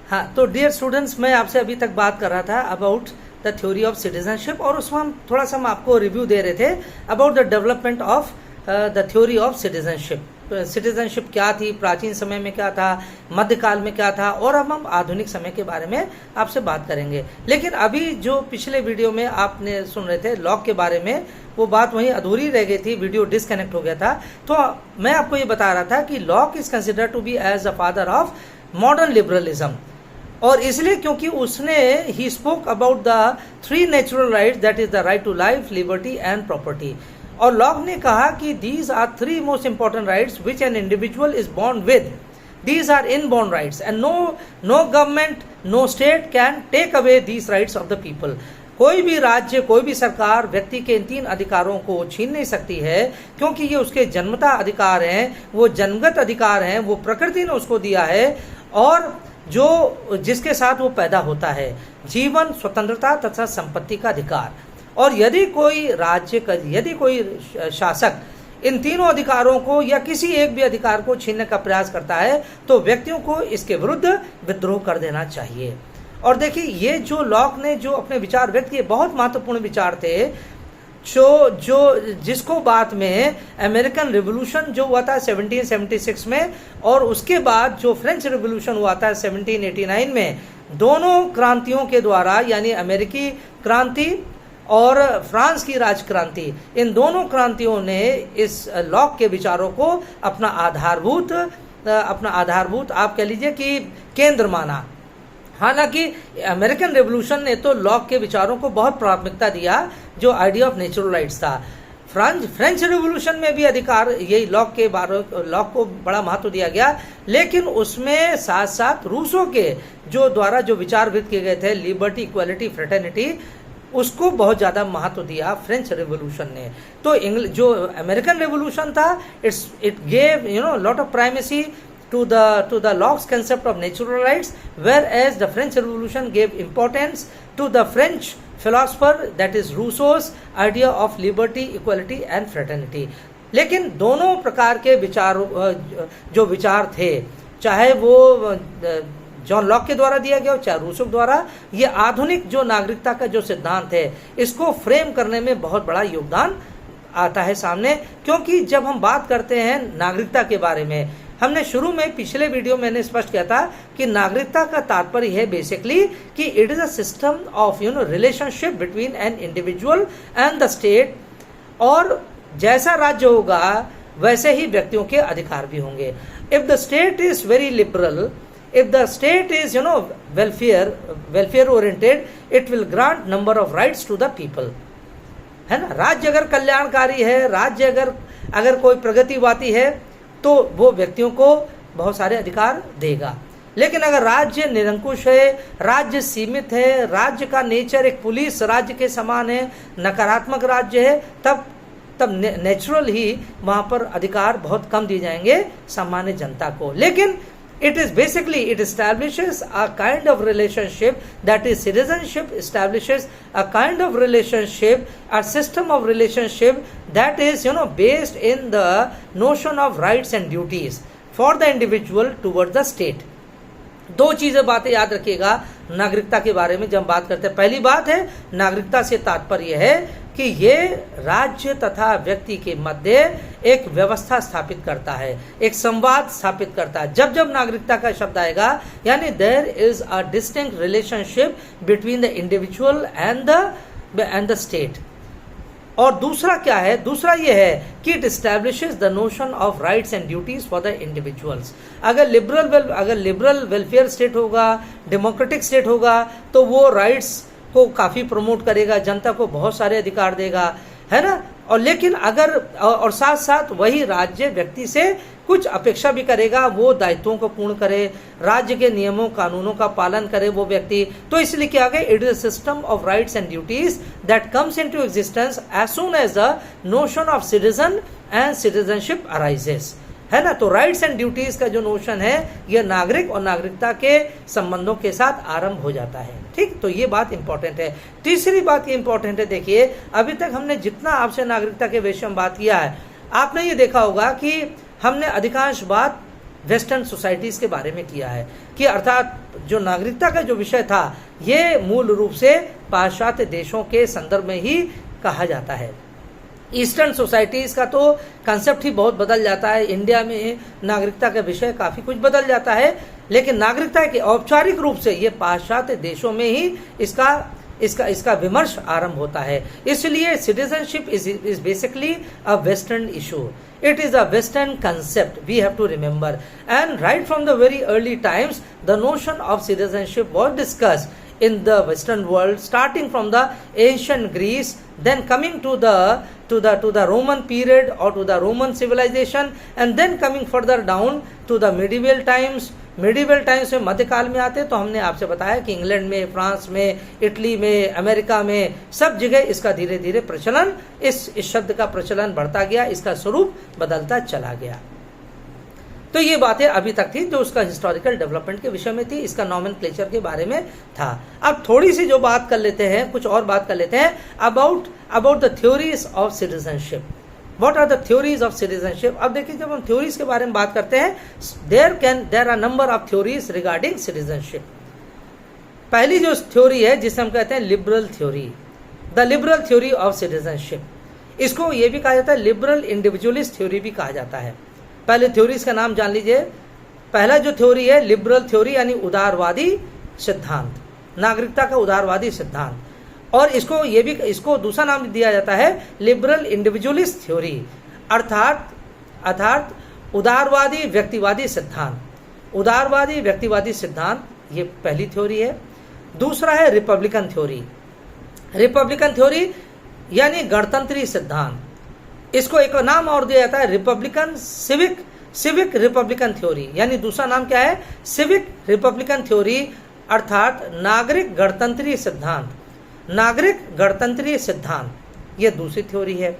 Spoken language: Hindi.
हाँ, तो डियर स्टूडेंट्स, मैं आपसे अभी तक बात कर रहा था about the theory of citizenship, और उसमें हम थोड़ा सा आपको रिव्यू दे रहे थे about the development of the theory of citizenship. Citizenship क्या थी, प्राचीन समय में क्या था, मध्यकाल में क्या था, और अब हम आधुनिक समय के बारे में आपसे बात करेंगे। लेकिन अभी जो पिछले वीडियो में आपने सुन रहे थे लॉक के बारे में, वो बात वहीं अधूरी रह गई थी, वीडियो डिस्कनेक्ट हो गया था। तो मैं आपको ये बता रहा था कि Locke is considered to be as the father of modern liberalism, और इसलिए क्योंकि उसने ही spoke about the 3 natural rights, that is the right to life, liberty and property. और लॉक ने कहा कि these are 3 most important rights which an individual is born with. These are inborn rights and no government, no state can take away these rights of the people. कोई भी राज्य, कोई भी सरकार व्यक्ति के इन 3 अधिकारों को छीन नहीं सकती है, क्योंकि ये उसके जन्मता अधिकार हैं, वो जन्मगत अधिकार हैं, वो प्रकृति ने उसको दिया है, और जो जिसके साथ वो पैदा होता है, जीवन, स्वतंत्रता तथा संपत्ति का अधिकार। और यदि कोई राज्य का, यदि कोई शासक इन तीनों अधिकारों को या किसी एक भी अधिकार को छीनने का प्रयास करता है, तो व्यक्तियों को इसके विरुद्ध विद्रोह कर देना चाहिए। और देखिए, ये जो लॉक ने जो अपने विचार व्यक्त किए, बहुत महत्वपूर्ण विचार थे, जो जिसको बाद में अमेरिकन रिवॉल्यूशन जो हुआ था 1776 में, और उसके बाद जो फ्रेंच रिवॉल्यूशन हुआ था 1789 में, दोनों क्रांतियों के द्वारा, यानी अमेरिकी क्रांति और फ्रांस की राजक्रांति, इन दोनों क्रांतियों ने इस लॉक के विचारों को अपना आधारभूत आप कह लीजिए कि केंद्र माना। हालांकि अमेरिकन रेवोल्यूशन ने तो लॉक के विचारों को बहुत प्राथमिकता दिया, जो आइडिया ऑफ नेचुरल राइट्स था। फ्रेंच रेवोल्यूशन में भी अधिकार, यही लॉक को बड़ा महत्व दिया गया, लेकिन उसमें साथ साथ रूसों के द्वारा जो विचार व्यक्त किए गए थे, लिबर्टी, इक्वालिटी, फ्रेटर्निटी, उसको बहुत ज्यादा महत्व दिया फ्रेंच रेवोल्यूशन ने। तो जो अमेरिकन रेवोल्यूशन था, it gave lot of primacy to the Locke's concept of natural rights, whereas the French Revolution gave importance to the French philosopher, that is Rousseau's idea of liberty, equality and fraternity. लेकिन दोनों प्रकार के जो विचार थे, चाहे वो जॉन लॉक के द्वारा दिया गया हो, चाहे रूसो द्वारा, ये आधुनिक जो नागरिकता का जो सिद्धांत है, इसको फ्रेम करने में बहुत बड़ा योगदान आता है सामने। क्योंकि जब हम बात करते हैं नागरिकता के बारे में, हमने शुरू में पिछले वीडियो में मैंने स्पष्ट किया था कि नागरिकता का तात्पर्य है बेसिकली कि it is a system of relationship between an individual and the state, और जैसा राज्य होगा वैसे ही व्यक्तियों के अधिकार भी होंगे। If the state is very liberal, if the state is welfare oriented, it will grant number of rights to the people, है ना। राज्य अगर कल्याणकारी है, राज्य अगर कोई प्रगतिवादी है, तो वो व्यक्तियों को बहुत सारे अधिकार देगा। लेकिन अगर राज्य निरंकुश है, राज्य सीमित है, राज्य का नेचर एक पुलिस राज्य के समान है, नकारात्मक राज्य है, तब नेचुरल ही वहां पर अधिकार बहुत कम दिए जाएंगे सामान्य जनता को। लेकिन it establishes a kind of relationship, that is citizenship establishes a kind of relationship, a system of relationship that is based in the notion of rights and duties for the individual towards the state. 2 बातें याद रखिएगा नागरिकता के बारे में जब बात करते हैं। पहली बात है, नागरिकता से तात्पर्य है कि ये राज्य तथा व्यक्ति के मध्य एक व्यवस्था स्थापित करता है, एक संवाद स्थापित करता है। जब नागरिकता का शब्द आएगा, यानी there is a distinct relationship between the individual and the state. और दूसरा क्या है? दूसरा ये है कि it establishes the notion of rights and duties for the individuals. अगर लिबरल वेलफेयर स्टेट होगा, डेमोक्रेटिक स्टेट होगा, तो वो राइट्स को काफी प्रमोट करेगा, जनता को बहुत सारे अधिकार देगा, है ना। और लेकिन और साथ साथ वही राज्य व्यक्ति से कुछ अपेक्षा भी करेगा, वो दायित्वों को पूर्ण करे, राज्य के नियमों कानूनों का पालन करे वो व्यक्ति। तो इसलिए क्या गया, it is a system of rights and duties that comes into existence as soon as the notion of citizen and citizenship arises, है ना। तो राइट्स एंड ड्यूटीज का जो नोशन है, ये नागरिक और नागरिकता के संबंधों के साथ आरंभ हो जाता है। ठीक, तो ये बात इंपॉर्टेंट है। तीसरी बात ये इंपॉर्टेंट है, देखिए अभी तक हमने जितना आपसे नागरिकता के विषय में बात किया है, आपने ये देखा होगा कि हमने अधिकांश बात वेस्टर्न सोसाइटीज़ के बारे में किया है कि अर्थात जो नागरिकता का जो विषय था ये मूल रूप से पाश्चात्य देशों के संदर्भ में ही कहा जाता है। ईस्टर्न सोसाइटीज़ का तो कंसेप्ट ही बहुत बदल जाता है, इंडिया में नागरिकता का विषय काफ़ी कुछ बदल जाता है, लेकिन नागरिकता के औपचारिक रूप से ये पाश्चात्य देशों में ही इसका विमर्श आरंभ होता है। इसलिए citizenship is basically a western issue, it is a western concept, we have to remember, and right from the very early times the notion of citizenship was discussed in the western world, starting from the ancient Greece, then coming to the Roman period or to the Roman civilization, and then coming further down to the medieval times में मध्यकाल में आते तो हमने आपसे बताया कि इंग्लैंड में, फ्रांस में, इटली में, अमेरिका में सब जगह इसका धीरे धीरे प्रचलन, इस शब्द का प्रचलन बढ़ता गया, इसका स्वरूप बदलता चला गया। तो ये बातें अभी तक थी जो उसका हिस्टोरिकल डेवलपमेंट के विषय में थी, इसका नॉमेनक्लेचर के बारे में था। अब थोड़ी सी जो बात कर लेते हैं, कुछ और बात कर लेते हैं about the theories of citizenship. What are the theories of citizenship? अब देखिए जब हम थ्योरीज के बारे में बात करते हैं, there are number of theories regarding citizenship। पहली जो थ्योरी है जिसे हम कहते हैं liberal theory, the liberal theory of citizenship, इसको ये भी कहा जाता है लिबरल इंडिविजुअलिस्ट थ्योरी भी कहा जाता है। पहले थ्योरीज का नाम जान लीजिए। पहला जो थ्योरी है लिबरल थ्योरी यानी उदारवादी सिद्धांत, नागरिकता का उदारवादी सिद्धांत, और इसको दूसरा नाम दिया जाता है लिबरल इंडिविजुअलिस्ट थ्योरी, अर्थात उदारवादी व्यक्तिवादी सिद्धांत। उदारवादी व्यक्तिवादी सिद्धांत ये पहली थ्योरी है। दूसरा है रिपब्लिकन थ्योरी। रिपब्लिकन थ्योरी यानी गणतंत्री सिद्धांत, इसको एक नाम और दिया जाता है रिपब्लिकन सिविक रिपब्लिकन थ्योरी, यानी दूसरा नाम क्या है सिविक रिपब्लिकन थ्योरी, अर्थात नागरिक गणतंत्रीय सिद्धांत। नागरिक गणतंत्रीय सिद्धांत ये दूसरी थ्योरी है।